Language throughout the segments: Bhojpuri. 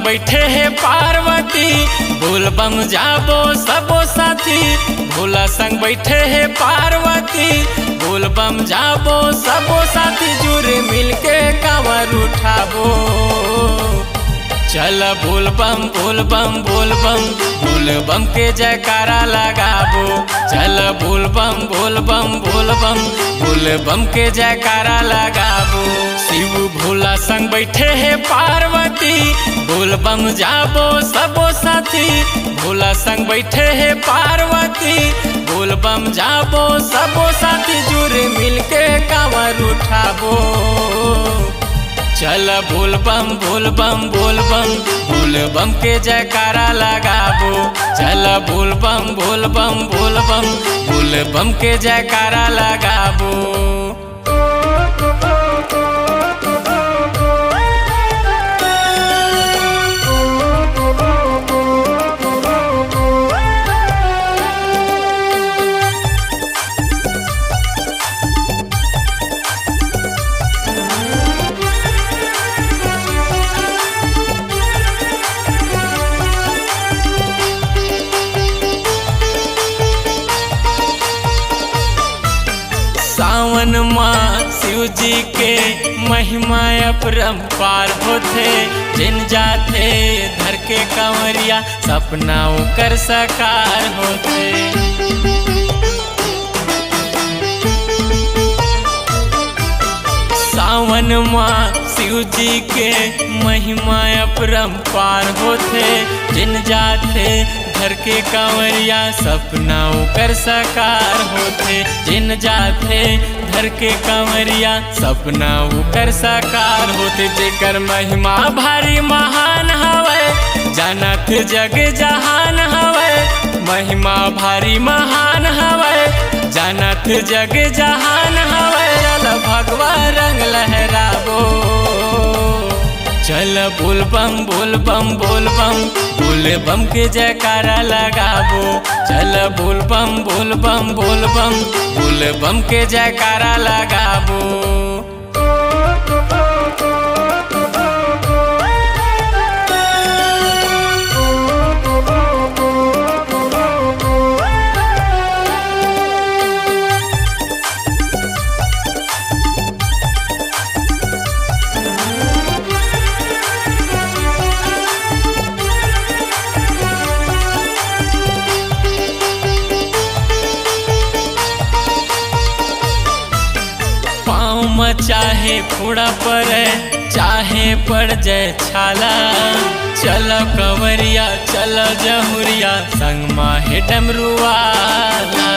बैठे है पार्वती, बोल बम जाबो सबो साथी। भोला संग बैठे है पार्वती, बोल बम जाबो सबो साथी। जुरे मिलके कांवर उठाबो, चल बोल बम बोल बम बोल बम, बोल बम के जयकारा लगाबो। चल बोल बम बोल बम बोल बम, बोल बम के जयकारा लगाबो। शिव भोला संग बैठे है पार्वती, बोल बम जाबो सबो साथी। भोला संग बैठे है पार्वती, बोल बम जाबो सबो साथी। जुरे मिलके कांवर उठाबो, चल बोल बम बोल बम बोल बम, बोल बम के जयकारा लगाबो। चल बोल बम बोल बम बोल बम, बोल बम के जयकारा लगाबो। सावन माँ शिव जी के महिमा अपरंपार होते। जिन जाते धर के कंवरिया, सपना कर साकार होते। सावन माँ शिव जी के महिमा अपरंपार होते। जिन जाते धर के कंवरिया, सपना कर साकार होते। जिन जाते धर के कंवरिया, सपना कर साकार होते। जेकर महिमा भारी महान हवे, जानत जग जहान हवे। महिमा भारी महान हवे, जानत जग जहान हवे। चल भगवा रंग लहराबो, चल बोल बम बोल बम बोल बम, बोल बम के जयकारा लगाबो। चल बोल बम बोल बम बोल बम, बोल बम के जयकारा लगाबो। चाहे फोड़ा पड़े चाहे पड़ जाए छाला, चलो कंवरिया चलो जमुरिया, संग माहे डमरू वाला।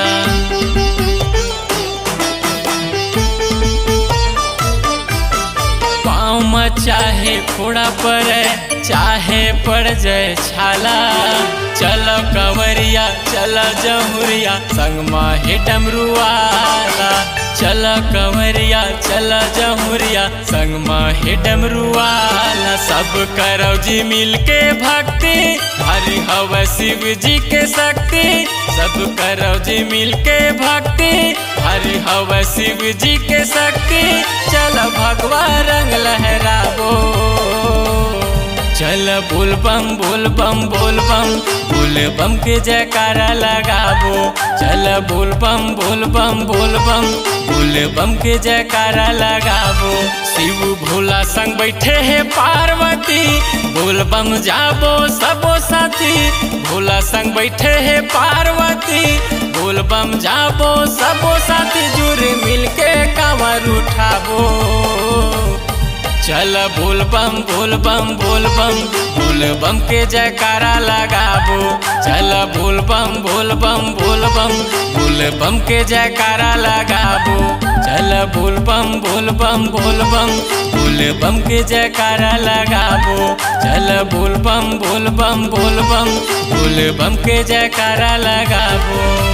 पाँव में चाहे फोड़ा पड़े चाहे पड़ जाए छाला, चलो कंवरिया चलो जमुरिया, संग माहे डमरू वाला। चल कंवरिया चल जमुरिया, संग माहे डमरू वाला। सब करो जी मिल के भक्ति, भारी हवा शिव जी के शक्ति। सब करो जी मिल के भक्ति, भारी हवा शिव जी के शक्ति। चल भगवा रंग लहराबो, चल बोल बम बोल बम बोल बम, बोल बम के जयकारा लगाबो। चल बोल बम बोल बम बोल बम, बोल बम के जयकारा लगाबो। शिव भोला संग बैठे है पार्वती, बोल बम जाबो सबो साथी। भोला संग बैठे है पार्वती, बोल बम जाबो सबो साथी। जुरे मिलके कांवर उठाबो, चल बोल बम बोल बम बोल बम, बोल बम के जयकारा लगाबो। चल बोल बम बोल बम बोल बम, बोल बम के जयकारा लगाबो। चल बोल बम बोल बम बोल बम, बोल बम के जयकारा लगाबो। चल बोल बम बोल बम बोल बम, बोल बम के जयकारा लगाबो।